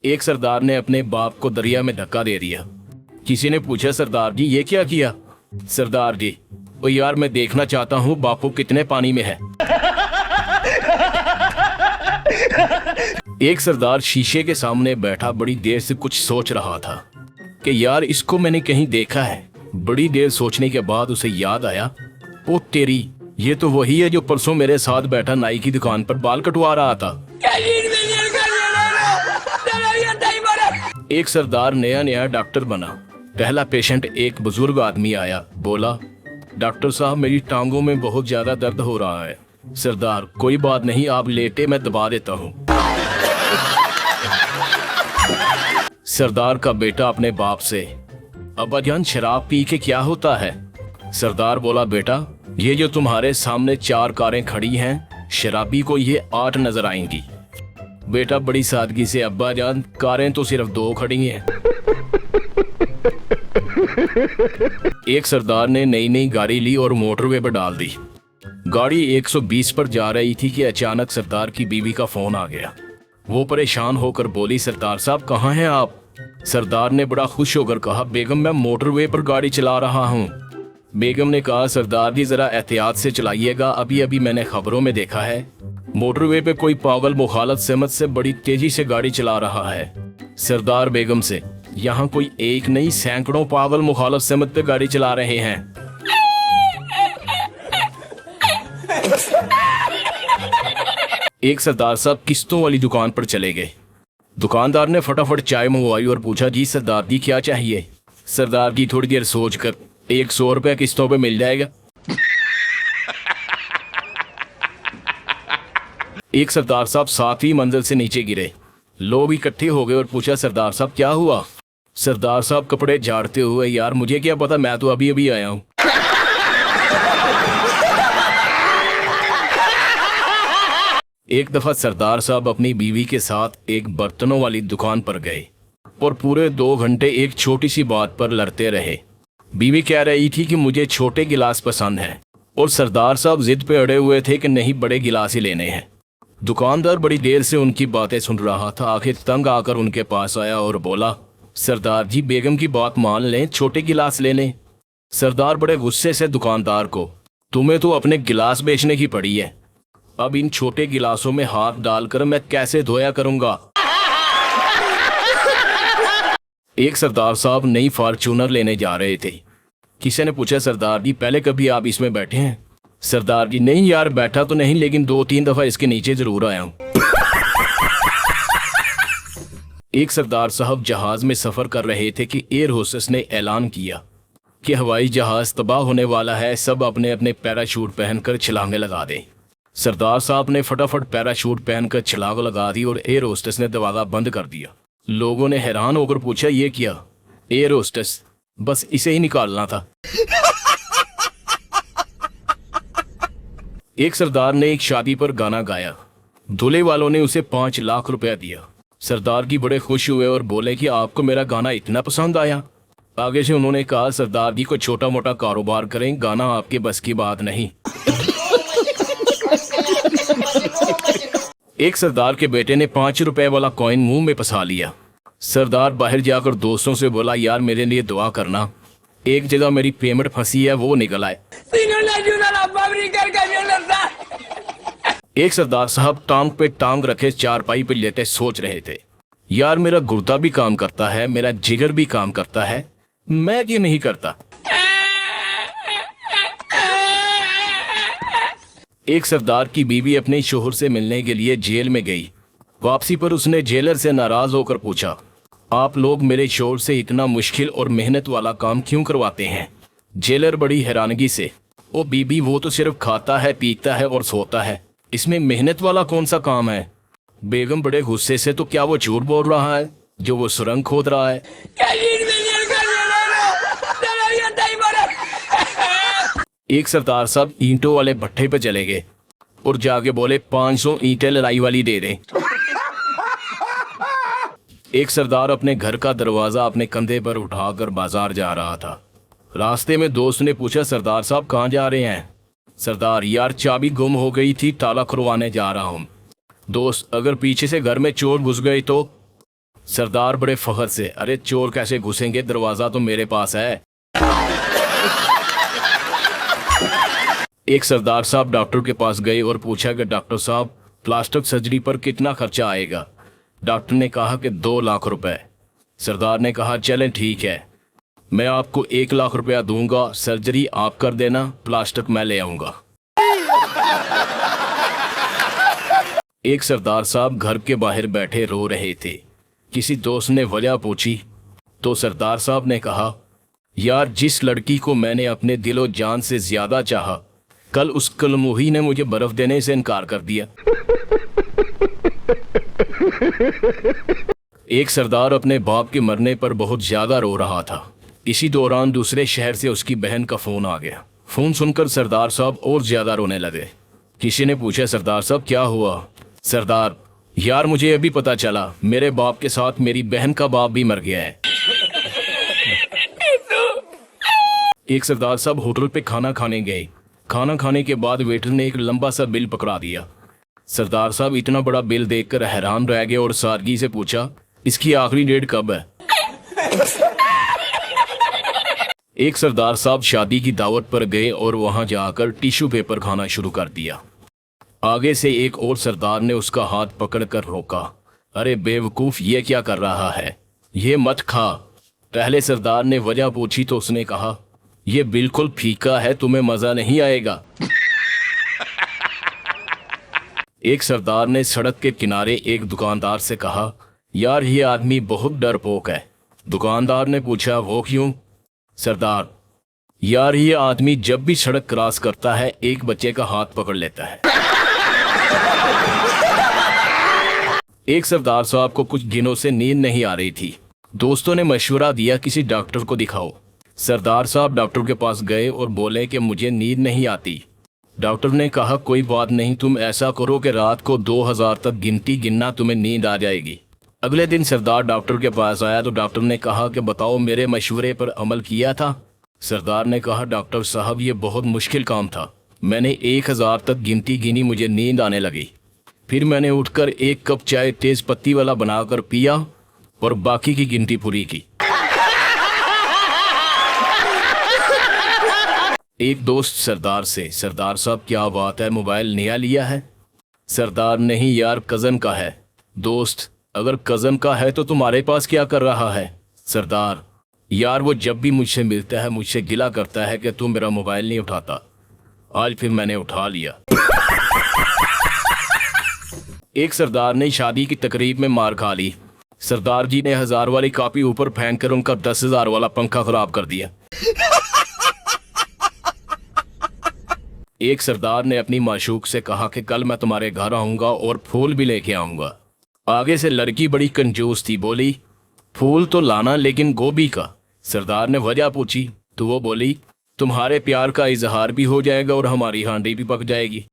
एक सरदार ने अपने बाप को दरिया में धक्का दे दिया। किसी ने पूछा, सरदार जी ये क्या किया? सरदार जी, ओ यार मैं देखना चाहता हूँ बापू कितने पानी में है। एक सरदार शीशे के सामने बैठा बड़ी देर से कुछ सोच रहा था कि यार इसको मैंने कहीं देखा है। बड़ी देर सोचने के बाद उसे याद आया, ओ तेरी, ये तो वही है जो परसों मेरे साथ बैठा नाई की दुकान पर बाल कटवा रहा था। एक सरदार नया नया डॉक्टर बना। पहला पेशेंट एक बुजुर्ग आदमी आया। बोला, डॉक्टर साहब मेरी टांगों में बहुत ज्यादा दर्द हो रहा है। सरदार, कोई बात नहीं, आप लेटे, मैं दबा देता हूँ। सरदार का बेटा अपने बाप से, अब्बा जान शराब पी के क्या होता है? सरदार बोला, बेटा ये जो तुम्हारे सामने 4 कारें खड़ी हैं, शराबी को ये 8 नजर आएंगी। बेटा बड़ी सादगी से, अब्बा जान कारें तो सिर्फ 2 खड़ी हैं। एक सरदार ने नई नई गाड़ी ली और मोटरवे पर डाल दी। गाड़ी 120 पर जा रही थी कि अचानक सरदार की बीवी का फोन आ गया। वो परेशान होकर बोली, सरदार साहब कहाँ हैं आप? सरदार ने बड़ा खुश होकर कहा, बेगम मैं मोटरवे पर गाड़ी चला रहा हूँ। बेगम ने कहा, सरदार जी जरा एहतियात से चलाइएगा, अभी अभी मैंने खबरों में देखा है मोटरवे पे कोई पागल मुखालत समत से बड़ी तेजी से गाड़ी चला रहा है। सरदार बेगम से, यहाँ कोई एक नहीं सैकड़ों पागल मुखालत समत पे गाड़ी चला रहे हैं। एक सरदार साहब किस्तों वाली दुकान पर चले गए। दुकानदार ने फटाफट चाय मंगवाई और पूछा, जी सरदार जी क्या चाहिए? सरदार जी थोड़ी देर सोच कर, 100 रुपया किस्तों पे मिल जाएगा। एक सरदार साहब 7वीं मंजिल से नीचे गिरे। लोग इकट्ठे हो गए और पूछा, सरदार साहब क्या हुआ? सरदार साहब कपड़े झाड़ते हुए, यार मुझे क्या पता, मैं तो अभी अभी आया हूँ। एक दफा सरदार साहब अपनी बीवी के साथ एक बर्तनों वाली दुकान पर गए और पूरे 2 घंटे एक छोटी सी बात पर लड़ते रहे। बीवी कह रही थी कि मुझे छोटे गिलास पसंद है और सरदार साहब जिद पे अड़े हुए थे कि नहीं बड़े गिलास ही लेने हैं। दुकानदार बड़ी देर से उनकी बातें सुन रहा था। आखिर तंग आकर उनके पास आया और बोला, सरदार जी बेगम की बात मान लें, छोटे गिलास ले लें। सरदार बड़े गुस्से से दुकानदार को, तुम्हें तो अपने गिलास बेचने की पड़ी है, अब इन छोटे गिलासों में हाथ डालकर मैं कैसे धोया करूंगा। एक सरदार साहब नई फॉर्च्यूनर लेने जा रहे थे। किसी ने पूछा, सरदार जी पहले कभी आप इसमें बैठे हैं? सरदार जी, नहीं यार बैठा तो नहीं, लेकिन 2-3 दफा इसके नीचे जरूर आया हूं। एक सरदार साहब जहाज में सफर कर रहे थे कि एयर होस्टेस ने ऐलान किया कि हवाई जहाज तबाह होने वाला है, सब अपने अपने पैराशूट पहनकर छलांगे लगा दें। सरदार साहब ने फटाफट पैराशूट पहनकर छलांग लगा दी और एयर होस्टेस ने दरवाजा बंद कर दिया। लोगों ने हैरान होकर पूछा, ये क्या? एयर होस्टेस, बस इसे ही निकालना था। एक सरदार ने एक शादी पर गाना गाया। दूल्हे वालों ने उसे 5 लाख रुपया दिया। सरदार जी बड़े खुश हुए और बोले कि आपको मेरा गाना इतना पसंद आया। आगे से उन्होंने कहा, सरदार जी को छोटा मोटा कारोबार करें, गाना आपके बस की बात नहीं। एक सरदार के बेटे ने 5 रुपए वाला कॉइन मुंह में फंसा लिया। सरदार बाहर जाकर दोस्तों से बोला, यार मेरे लिए दुआ करना, एक जगह मेरी पेमेंट फंसी है, वो निकल आए। एक सरदार साहब टांग पे टांग रखे चारपाई पे लेटे सोच रहे थे, यार मेरा गुर्दा भी काम करता है, मेरा जिगर भी काम करता है, मैं क्यों नहीं करता। एक सरदार की बीवी अपने शोहर से मिलने के लिए जेल में गई। वापसी पर उसने जेलर से नाराज होकर पूछा, आप लोग मेरे शोहर से इतना मुश्किल और मेहनत वाला काम क्यों करवाते हैं? जेलर बड़ी हैरानगी से, ओ बीबी वो तो सिर्फ खाता है, पीता है और सोता है, इसमें मेहनत वाला कौन सा काम है? बेगम बड़े गुस्से से, तो क्या वो झूठ बोल रहा है जो वो सुरंग खोद रहा है? एक सरदार साहब ईंटों वाले भट्ठे पे चले गए और जाके बोले, 500 ईंटें लड़ाई वाली दे दें। एक सरदार अपने घर का दरवाजा अपने कंधे पर उठाकर बाजार जा रहा था। रास्ते में दोस्त ने पूछा, सरदार साहब कहाँ जा रहे हैं? सरदार, यार चाबी गुम हो गई थी, ताला खुलवाने जा रहा हूँ। दोस्त, अगर पीछे से घर में चोर घुस गए तो? सरदार बड़े फखर से, अरे चोर कैसे घुसेंगे, दरवाजा तो मेरे पास है। एक सरदार साहब डॉक्टर के पास गए और पूछा कि डॉक्टर साहब प्लास्टिक सर्जरी पर कितना खर्चा आएगा। डॉक्टर ने कहा कि 2 लाख रुपए। सरदार ने कहा चलें ठीक है, मैं आपको 1 लाख रुपया दूंगा, सर्जरी आप कर देना, प्लास्टिक मैं ले आऊंगा। एक सरदार साहब घर के बाहर बैठे रो रहे थे। किसी दोस्त ने वजह पूछी तो सरदार साहब ने कहा, यार जिस लड़की को मैंने अपने दिलो जान से ज्यादा चाहा, कल उस कलमुही ने मुझे बर्फ देने से इनकार कर दिया। एक सरदार अपने बाप के मरने पर बहुत ज्यादा रो रहा था। इसी दौरान दूसरे शहर से उसकी बहन का फोन आ गया। फोन सुनकर सरदार साहब और ज्यादा रोने लगे। किसी ने पूछा, सरदार साहब क्या हुआ? सरदार, यार मुझे अभी पता चला मेरे बाप के साथ मेरी बहन का बाप भी मर गया है। एक सरदार साहब होटल पे खाना खाने गए। खाना खाने के बाद वेटर ने एक लंबा सा बिल पकड़ा दिया। सरदार साहब इतना बड़ा बिल देखकर हैरान रह गए और सादगी से पूछा, इसकी आखिरी डेट कब है? एक सरदार साहब शादी की दावत पर गए और वहां जाकर टिश्यू पेपर खाना शुरू कर दिया। आगे से एक और सरदार ने उसका हाथ पकड़कर रोका। अरे बेवकूफ, ये क्या कर रहा है, ये मत खा। पहले सरदार ने वजह पूछी तो उसने कहा, ये बिल्कुल फीका है, तुम्हें मजा नहीं आएगा। एक सरदार ने सड़क के किनारे एक दुकानदार से कहा, यार ये आदमी बहुत डरपोक है। दुकानदार ने पूछा, वो क्यों? सरदार, यार ये आदमी जब भी सड़क क्रॉस करता है एक बच्चे का हाथ पकड़ लेता है। एक सरदार साहब को कुछ दिनों से नींद नहीं आ रही थी। दोस्तों ने मशवरा दिया किसी डॉक्टर को दिखाओ। सरदार साहब डॉक्टर के पास गए और बोले कि मुझे नींद नहीं आती। डॉक्टर ने कहा, कोई बात नहीं, तुम ऐसा करो कि रात को 2000 तक गिनती गिनना, तुम्हें नींद आ जाएगी। अगले दिन सरदार डॉक्टर के पास आया तो डॉक्टर ने कहा कि बताओ मेरे मशवरे पर अमल किया था? सरदार ने कहा, डॉक्टर साहब ये बहुत मुश्किल काम था, मैंने 1000 तक गिनती गिनी, मुझे नींद आने लगी। फिर मैंने उठकर 1 कप चाय तेज पत्ती वाला बनाकर पिया और बाकी की गिनती पूरी की। एक दोस्त सरदार से, सरदार साहब क्या बात है, मोबाइल नया लिया है? सरदार, नहीं यार, कज़न का है। दोस्त, अगर कज़न का है तो तुम्हारे पास क्या कर रहा है? सरदार, यार वो जब भी मुझसे मिलता है मुझसे गिला करता है कि तू मेरा मोबाइल नहीं उठाता। आज फिर मैंने उठा लिया। एक सरदार ने शादी की तकरीब में मार खा ली। सरदार जी ने 1000 वाली कॉपी ऊपर फेंक कर उनका 10,000 वाला पंखा खराब कर दिया। एक सरदार ने अपनी माशूक से कहा कि कल मैं तुम्हारे घर आऊंगा और फूल भी लेके आऊंगा। आगे से लड़की बड़ी कंजूस थी, बोली फूल तो लाना लेकिन गोभी का। सरदार ने वजह पूछी तो वो बोली, तुम्हारे प्यार का इजहार भी हो जाएगा और हमारी हांडी भी पक जाएगी।